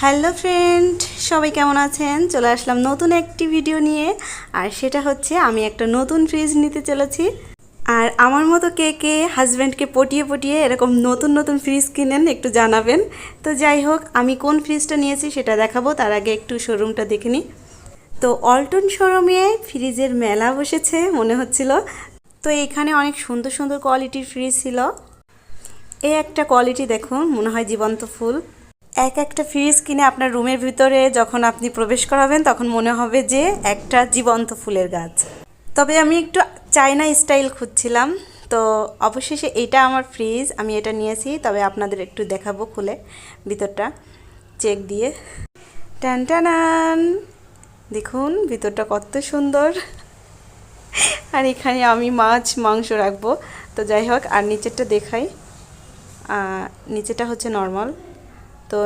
Hello friend, সবাই কেমন আছেন? চলে আসলাম নতুন একটি ভিডিও নিয়ে। আর সেটা হচ্ছে আমি একটা নতুন ফ্রিজ নিতে চলেছি। আর আমার মতো কে কে হাজব্যান্ডকে পটিয়ে পটিয়ে এরকম নতুন নতুন ফ্রিজ কিনেন একটু জানাবেন। তো যাই হোক, আমি কোন ফ্রিজটা নিয়েছি সেটা দেখাবো, তার আগে একটু শোরুমটা দেখে নিই। তো অল্টন শোরুমে ফ্রিজের মেলা বসেছে মনে হচ্ছিল। তো এখানে অনেক সুন্দর সুন্দর কোয়ালিটির ফ্রিজ ছিল। এই একটা কোয়ালিটি দেখুন, মনে হয় জীবন্ত ফুল। এক একটা ফ্রিজ কিনে আপনার রুমের ভিতরে যখন আপনি প্রবেশ করাবেন তখন মনে হবে যে একটা জীবন্ত ফুলের গাছ। তবে আমি একটু চায়না স্টাইল খুঁজছিলাম, তো অবশেষে এটা আমার ফ্রিজ, আমি এটা নিয়েছি। তবে আপনাদের একটু দেখাবো খুলে ভিতরটা চেক দিয়ে। টান টানান, দেখুন ভিতরটা কত সুন্দর। আর এখানে আমি মাছ মাংস রাখবো। তো যাই হোক, আর নিচেরটা দেখাই। নিচেটা হচ্ছে নর্মাল। তো